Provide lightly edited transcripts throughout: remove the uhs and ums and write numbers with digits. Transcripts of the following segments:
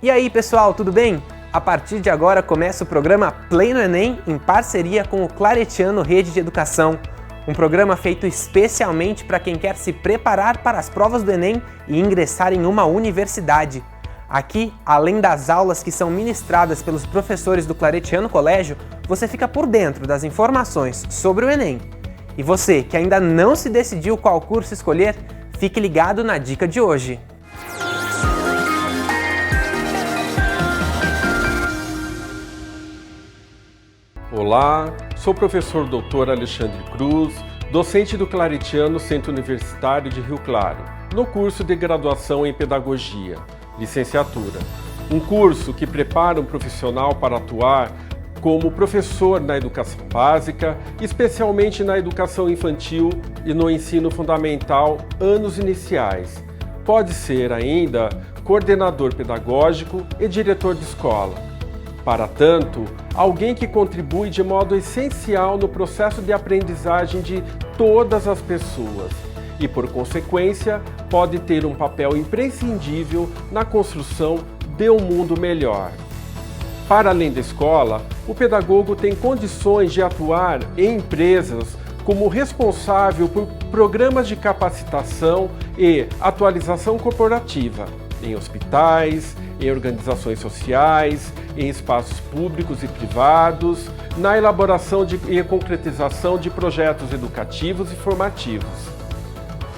E aí pessoal, tudo bem? A partir de agora começa o programa Play no Enem em parceria com o Claretiano Rede de Educação. Um programa feito especialmente para quem quer se preparar para as provas do Enem e ingressar em uma universidade. Aqui, além das aulas que são ministradas pelos professores do Claretiano Colégio, você fica por dentro das informações sobre o Enem. E você que ainda não se decidiu qual curso escolher, fique ligado na dica de hoje. Olá, sou o professor Dr. Alexandre Cruz, docente do Claretiano Centro Universitário de Rio Claro, no curso de graduação em Pedagogia, licenciatura. Um curso que prepara um profissional para atuar como professor na educação básica, especialmente na educação infantil e no ensino fundamental, anos iniciais. Pode ser ainda coordenador pedagógico e diretor de escola. Para tanto, alguém que contribui de modo essencial no processo de aprendizagem de todas as pessoas e, por consequência, pode ter um papel imprescindível na construção de um mundo melhor. Para além da escola, o pedagogo tem condições de atuar em empresas como responsável por programas de capacitação e atualização corporativa, em hospitais, em organizações sociais, em espaços públicos e privados, na elaboração e concretização de projetos educativos e formativos.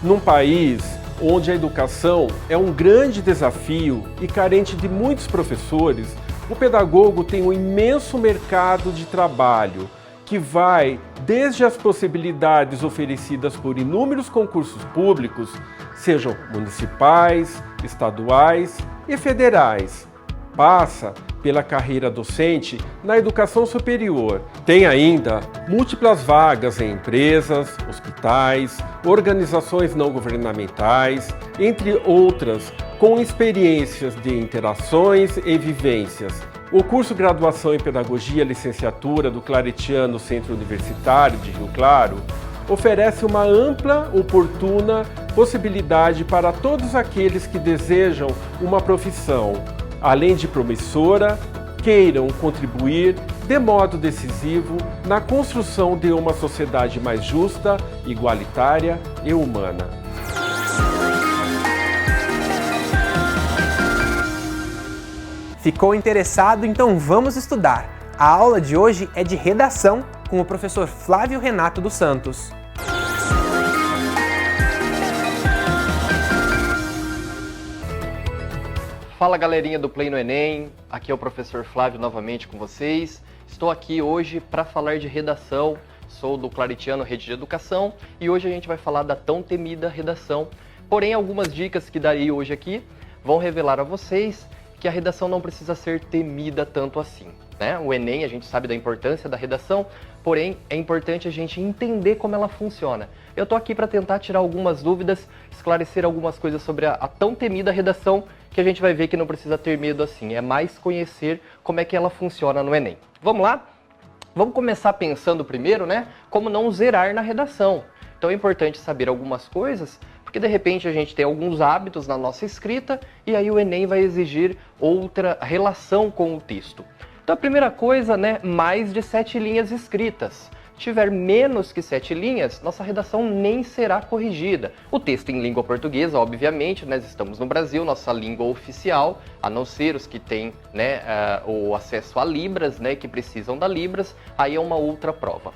Num país onde a educação é um grande desafio e carente de muitos professores, o pedagogo tem um imenso mercado de trabalho que vai desde as possibilidades oferecidas por inúmeros concursos públicos, sejam municipais, estaduais e federais. Passa pela carreira docente na educação superior. Tem ainda múltiplas vagas em empresas, hospitais, organizações não governamentais, entre outras, com experiências de interações e vivências. O curso Graduação em Pedagogia Licenciatura do Claretiano Centro Universitário de Rio Claro oferece uma ampla, oportuna possibilidade para todos aqueles que desejam uma profissão, além de promissora, queiram contribuir de modo decisivo na construção de uma sociedade mais justa, igualitária e humana. Ficou interessado? Então vamos estudar! A aula de hoje é de redação com o professor Flávio Renato dos Santos. Fala galerinha do Play no Enem, aqui é o professor Flávio novamente com vocês. Estou aqui hoje para falar de redação, sou do Claretiano Rede de Educação e hoje a gente vai falar da tão temida redação. Porém, algumas dicas que darei hoje aqui vão revelar a vocês que a redação não precisa ser temida tanto assim, né? O Enem, a gente sabe da importância da redação, porém é importante a gente entender como ela funciona. Eu estou aqui para tentar tirar algumas dúvidas, esclarecer algumas coisas sobre a tão temida redação, que a gente vai ver que não precisa ter medo assim, é mais conhecer como é que ela funciona no Enem. Vamos lá? Vamos começar pensando primeiro, né, como não zerar na redação. Então é importante saber algumas coisas, porque de repente a gente tem alguns hábitos na nossa escrita e aí o Enem vai exigir outra relação com o texto. Então a primeira coisa, né, mais de 7 linhas escritas. Se tiver menos que 7 linhas, nossa redação nem será corrigida. O texto em língua portuguesa, obviamente, nós estamos no Brasil, nossa língua oficial, a não ser os que têm, né, o acesso a Libras, né, que precisam da Libras, aí é uma outra prova.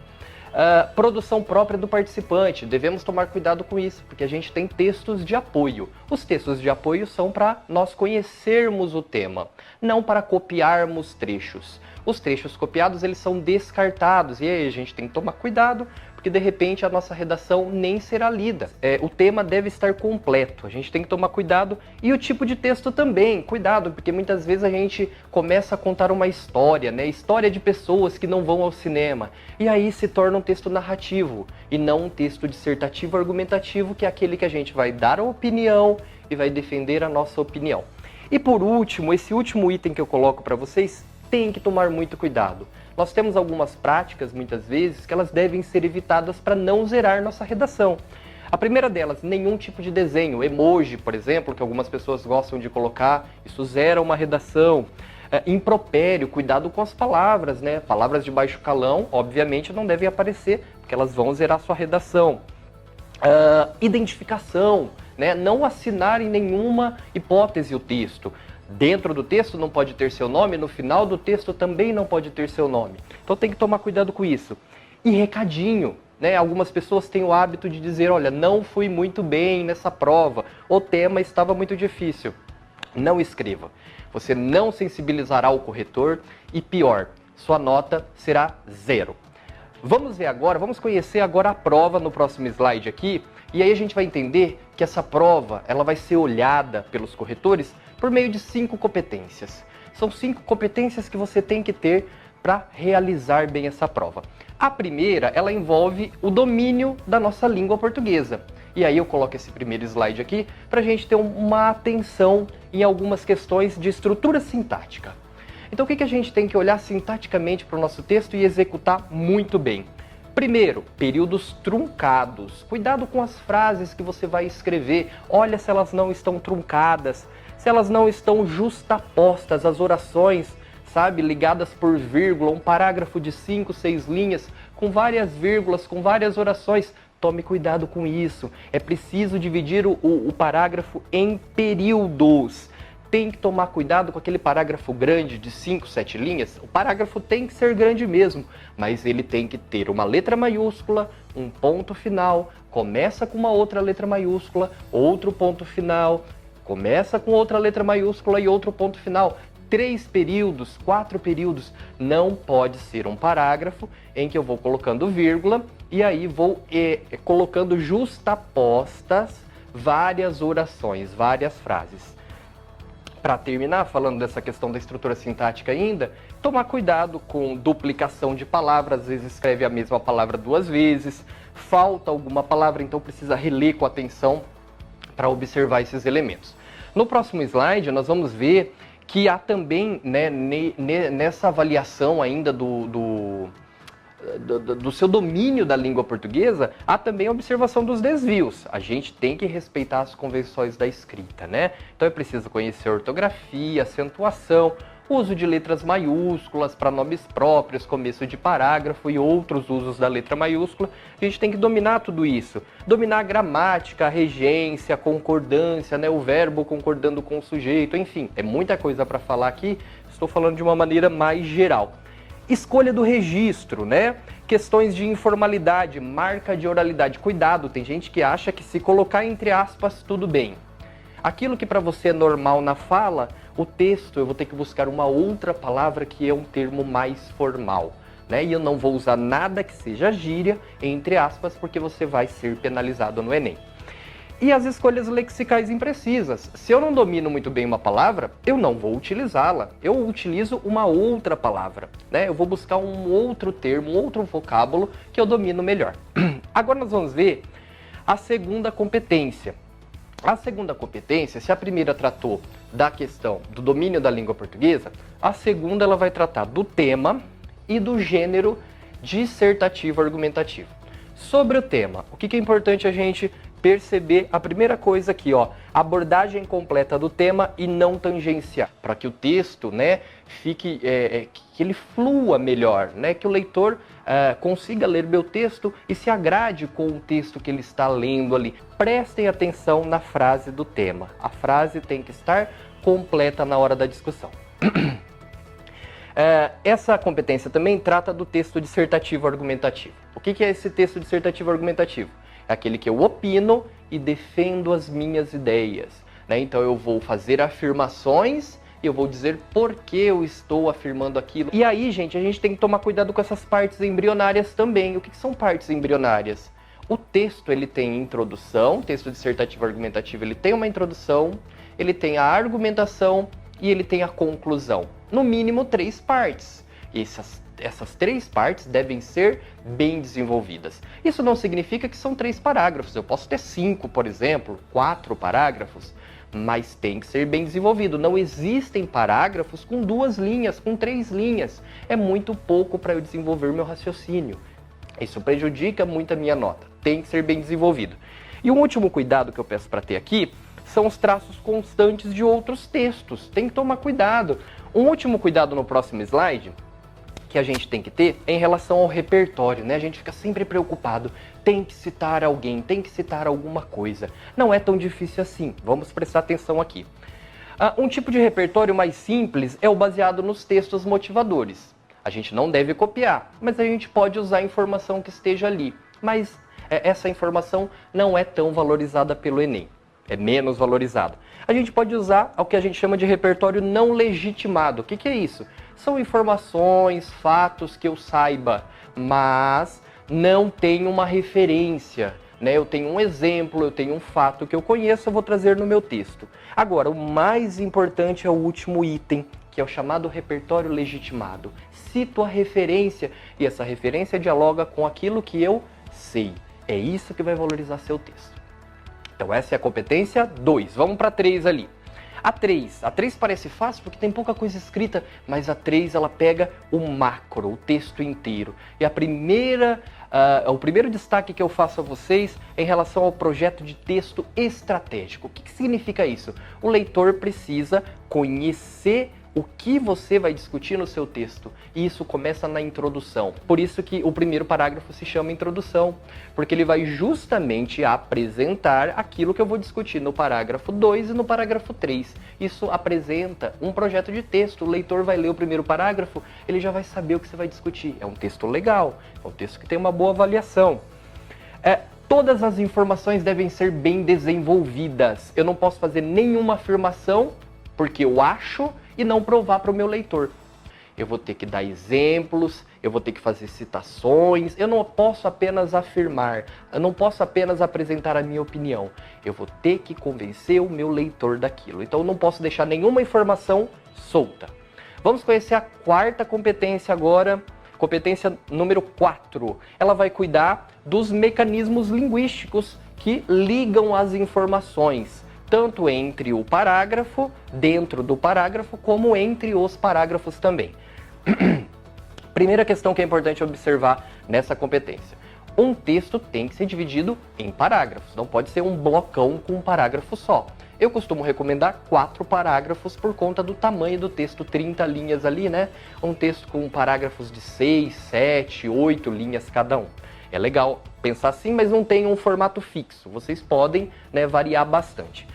Produção própria do participante, devemos tomar cuidado com isso, porque a gente tem textos de apoio. Os textos de apoio são para nós conhecermos o tema, não para copiarmos trechos. Os trechos copiados, eles são descartados, e aí a gente tem que tomar cuidado, porque de repente a nossa redação nem será lida. O tema deve estar completo, a gente tem que tomar cuidado, e o tipo de texto também, cuidado, porque muitas vezes a gente começa a contar uma história, né? História de pessoas que não vão ao cinema, e aí se torna um texto narrativo, e não um texto dissertativo argumentativo, que é aquele que a gente vai dar a opinião e vai defender a nossa opinião. E por último, esse último item que eu coloco para vocês, tem que tomar muito cuidado. Nós temos algumas práticas, muitas vezes, que elas devem ser evitadas para não zerar nossa redação. A primeira delas, nenhum tipo de desenho. Emoji, por exemplo, que algumas pessoas gostam de colocar, isso zera uma redação. Impropério, cuidado com as palavras, né? Palavras de baixo calão, obviamente, não devem aparecer, porque elas vão zerar sua redação. Identificação, né? Não assinar em nenhuma hipótese o texto. Dentro do texto não pode ter seu nome, no final do texto também não pode ter seu nome. Então tem que tomar cuidado com isso. E recadinho, né? Algumas pessoas têm o hábito de dizer, olha, não fui muito bem nessa prova, o tema estava muito difícil. Não escreva. Você não sensibilizará o corretor e pior, sua nota será 0. Vamos ver agora, vamos conhecer agora a prova no próximo slide aqui, e aí a gente vai entender que essa prova ela vai ser olhada pelos corretores por meio de 5 competências. São 5 competências que você tem que ter para realizar bem essa prova. A primeira, ela envolve o domínio da nossa língua portuguesa. E aí eu coloco esse primeiro slide aqui para a gente ter uma atenção em algumas questões de estrutura sintática. Então o que a gente tem que olhar sintaticamente para o nosso texto e executar muito bem? Primeiro, períodos truncados. Cuidado com as frases que você vai escrever. Olha se elas não estão truncadas, se elas não estão justapostas, as orações, sabe, ligadas por vírgula, um parágrafo de 5, 6 linhas, com várias vírgulas, com várias orações. Tome cuidado com isso. É preciso dividir o parágrafo em períodos. Tem que tomar cuidado com aquele parágrafo grande de 5, 7 linhas. O parágrafo tem que ser grande mesmo, mas ele tem que ter uma letra maiúscula, um ponto final, começa com uma outra letra maiúscula, outro ponto final, começa com outra letra maiúscula e outro ponto final. 3 períodos, 4 períodos. Não pode ser um parágrafo em que eu vou colocando vírgula e aí vou colocando justapostas várias orações, várias frases. Para terminar, falando dessa questão da estrutura sintática ainda, tomar cuidado com duplicação de palavras, às vezes escreve a mesma palavra 2 vezes, falta alguma palavra, então precisa reler com atenção para observar esses elementos. No próximo slide, nós vamos ver que há também, né, nessa avaliação ainda do seu domínio da língua portuguesa, há também a observação dos desvios. A gente tem que respeitar as convenções da escrita, né? Então é preciso conhecer a ortografia, acentuação, uso de letras maiúsculas para nomes próprios, começo de parágrafo e outros usos da letra maiúscula. A gente tem que dominar tudo isso. Dominar a gramática, a regência, a concordância, né? O verbo concordando com o sujeito, enfim, é muita coisa para falar aqui. Estou falando de uma maneira mais geral. Escolha do registro, né? Questões de informalidade, marca de oralidade. Cuidado, tem gente que acha que se colocar entre aspas, tudo bem. Aquilo que para você é normal na fala, o texto eu vou ter que buscar uma outra palavra que é um termo mais formal, né? E eu não vou usar nada que seja gíria, entre aspas, porque você vai ser penalizado no Enem. E as escolhas lexicais imprecisas. Se eu não domino muito bem uma palavra, eu não vou utilizá-la. Eu utilizo uma outra palavra, né? Eu vou buscar um outro termo, um outro vocábulo que eu domino melhor. Agora nós vamos ver a segunda competência. A segunda competência, se a primeira tratou da questão do domínio da língua portuguesa, a segunda ela vai tratar do tema e do gênero dissertativo argumentativo. Sobre o tema, o que é importante a gente perceber? A primeira coisa aqui, ó, abordagem completa do tema e não tangenciar, para que o texto, né, fique, que ele flua melhor, né, que o leitor consiga ler meu texto e se agrade com o texto que ele está lendo ali. Prestem atenção na frase do tema. A frase tem que estar completa na hora da discussão. Essa competência também trata do texto dissertativo argumentativo. O que é esse texto dissertativo argumentativo? É aquele que eu opino e defendo as minhas ideias, né? Então eu vou fazer afirmações e eu vou dizer por que eu estou afirmando aquilo. E aí, gente, a gente tem que tomar cuidado com essas partes embrionárias também. O que são partes embrionárias? O texto, ele tem introdução, texto dissertativo argumentativo, ele tem uma introdução, ele tem a argumentação e ele tem a conclusão. No mínimo 3 partes. E essas 3 partes devem ser bem desenvolvidas. Isso não significa que são 3 parágrafos. Eu posso ter 5, por exemplo, 4 parágrafos, mas tem que ser bem desenvolvido. Não existem parágrafos com 2 linhas, com 3 linhas. É muito pouco para eu desenvolver meu raciocínio. Isso prejudica muito a minha nota. Tem que ser bem desenvolvido. E um último cuidado que eu peço para ter aqui são os traços constantes de outros textos. Tem que tomar cuidado. Um último cuidado no próximo slide que a gente tem que ter é em relação ao repertório, né? A gente fica sempre preocupado, tem que citar alguém, tem que citar alguma coisa. Não é tão difícil assim, vamos prestar atenção aqui. Um tipo de repertório mais simples é o baseado nos textos motivadores. A gente não deve copiar, mas a gente pode usar a informação que esteja ali. Mas essa informação não é tão valorizada pelo Enem, é menos valorizada. A gente pode usar o que a gente chama de repertório não legitimado. O que é isso? São informações, fatos que eu saiba, mas não tenho uma referência, né? Eu tenho um exemplo, eu tenho um fato que eu conheço, eu vou trazer no meu texto. Agora, o mais importante é o último item, que é o chamado repertório legitimado. Cito a referência e essa referência dialoga com aquilo que eu sei. É isso que vai valorizar seu texto. Então essa é a competência 2. Vamos para a 3 ali. A 3 parece fácil porque tem pouca coisa escrita, mas a 3 ela pega o macro, o texto inteiro. E o primeiro destaque que eu faço a vocês é em relação ao projeto de texto estratégico. O que significa isso? O leitor precisa conhecer o que você vai discutir no seu texto. E isso começa na introdução. Por isso que o primeiro parágrafo se chama introdução, porque ele vai justamente apresentar aquilo que eu vou discutir no parágrafo 2 e no parágrafo 3. Isso apresenta um projeto de texto. O leitor vai ler o primeiro parágrafo, ele já vai saber o que você vai discutir. É um texto legal, é um texto que tem uma boa avaliação. Todas as informações devem ser bem desenvolvidas. Eu não posso fazer nenhuma afirmação porque eu acho e não provar para o meu leitor. Eu vou ter que dar exemplos, eu vou ter que fazer citações, eu não posso apenas afirmar, eu não posso apenas apresentar a minha opinião. Eu vou ter que convencer o meu leitor daquilo. Então eu não posso deixar nenhuma informação solta. Vamos conhecer a quarta competência agora, competência número 4. Ela vai cuidar dos mecanismos linguísticos que ligam as informações, tanto entre o parágrafo, dentro do parágrafo, como entre os parágrafos também. Primeira questão que é importante observar nessa competência. Um texto tem que ser dividido em parágrafos, não pode ser um blocão com um parágrafo só. Eu costumo recomendar 4 parágrafos por conta do tamanho do texto, 30 linhas ali, né? Um texto com parágrafos de 6, 7, 8 linhas cada um. É legal pensar assim, mas não tem um formato fixo. Vocês podem, né, variar bastante.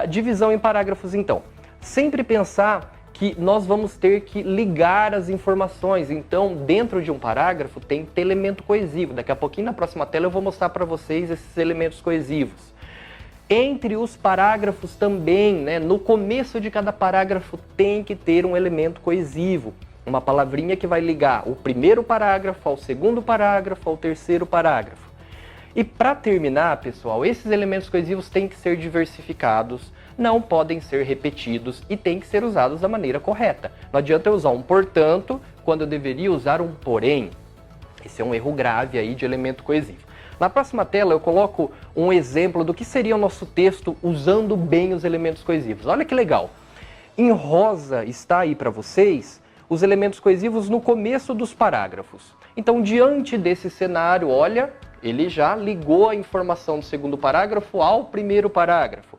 Divisão em parágrafos, então. Sempre pensar que nós vamos ter que ligar as informações. Então, dentro de um parágrafo tem que ter elemento coesivo. Daqui a pouquinho, na próxima tela, eu vou mostrar para vocês esses elementos coesivos. Entre os parágrafos também, né, no começo de cada parágrafo tem que ter um elemento coesivo. Uma palavrinha que vai ligar o primeiro parágrafo ao segundo parágrafo, ao terceiro parágrafo. E para terminar, pessoal, esses elementos coesivos têm que ser diversificados, não podem ser repetidos e têm que ser usados da maneira correta. Não adianta eu usar um portanto quando eu deveria usar um porém. Esse é um erro grave aí de elemento coesivo. Na próxima tela eu coloco um exemplo do que seria o nosso texto usando bem os elementos coesivos. Olha que legal. Em rosa está aí para vocês os elementos coesivos no começo dos parágrafos. Então, diante desse cenário, olha, ele já ligou a informação do segundo parágrafo ao primeiro parágrafo.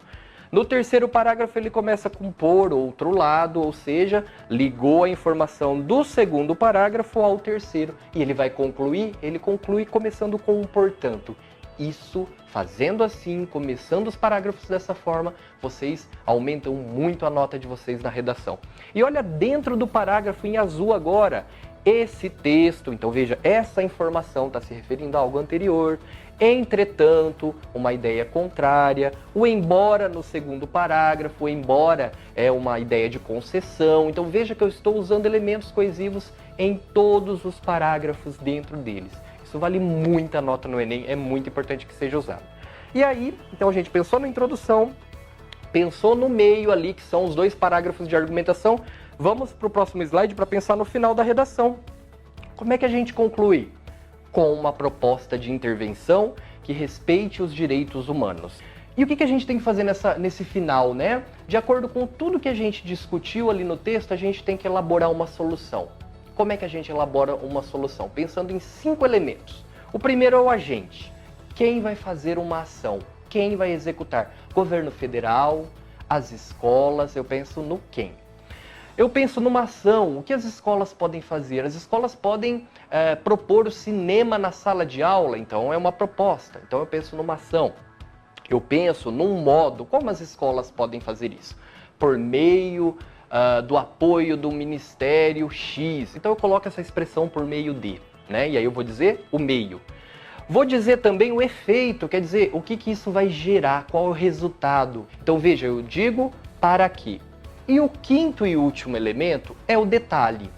No terceiro parágrafo ele começa com por outro lado, ou seja, ligou a informação do segundo parágrafo ao terceiro. E ele vai concluir, ele conclui começando com um portanto. Isso, fazendo assim, começando os parágrafos dessa forma, vocês aumentam muito a nota de vocês na redação. E olha dentro do parágrafo em azul agora, esse texto, então veja, essa informação está se referindo a algo anterior, entretanto, uma ideia contrária, o embora no segundo parágrafo, o embora é uma ideia de concessão, então veja que eu estou usando elementos coesivos em todos os parágrafos dentro deles. Isso vale muita nota no Enem, é muito importante que seja usado. E aí, então a gente pensou na introdução, pensou no meio ali, que são os 2 parágrafos de argumentação. Vamos para o próximo slide para pensar no final da redação. Como é que a gente conclui? Com uma proposta de intervenção que respeite os direitos humanos. E o que a gente tem que fazer nesse final, né? De acordo com tudo que a gente discutiu ali no texto, a gente tem que elaborar uma solução. Como é que a gente elabora uma solução? Pensando em 5 elementos. O primeiro é o agente. Quem vai fazer uma ação? quem vai executar? Governo federal, as escolas, eu penso no quem. Eu penso numa ação, o que as escolas podem fazer? As escolas podem propor o cinema na sala de aula, então é uma proposta. Então eu penso numa ação. Eu penso num modo, como as escolas podem fazer isso? Por meio do apoio do Ministério X. Então eu coloco essa expressão por meio de, né? E aí eu vou dizer o meio. Vou dizer também o efeito, quer dizer, o que isso vai gerar, qual é o resultado. Então veja, eu digo para quê. E o quinto e último elemento é o detalhe.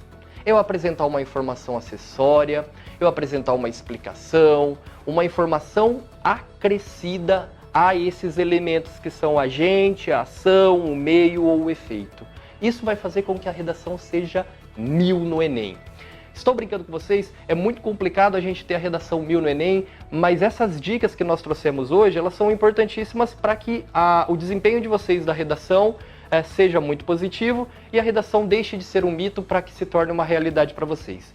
Eu apresentar uma informação acessória, eu apresentar uma explicação, uma informação acrescida a esses elementos que são agente, a ação, o meio ou o efeito. Isso vai fazer com que a redação seja 1000 no Enem. Estou brincando com vocês, é muito complicado a gente ter a redação 1000 no Enem, mas essas dicas que nós trouxemos hoje, elas são importantíssimas para que o desempenho de vocês da redação seja muito positivo e a redação deixe de ser um mito para que se torne uma realidade para vocês.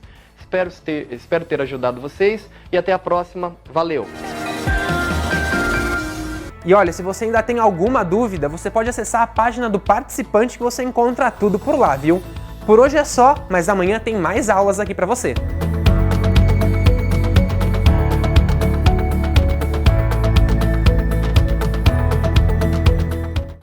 Espero ter ajudado vocês e até a próxima. Valeu! E olha, se você ainda tem alguma dúvida, você pode acessar a página do participante que você encontra tudo por lá, viu? Por hoje é só, mas amanhã tem mais aulas aqui para você.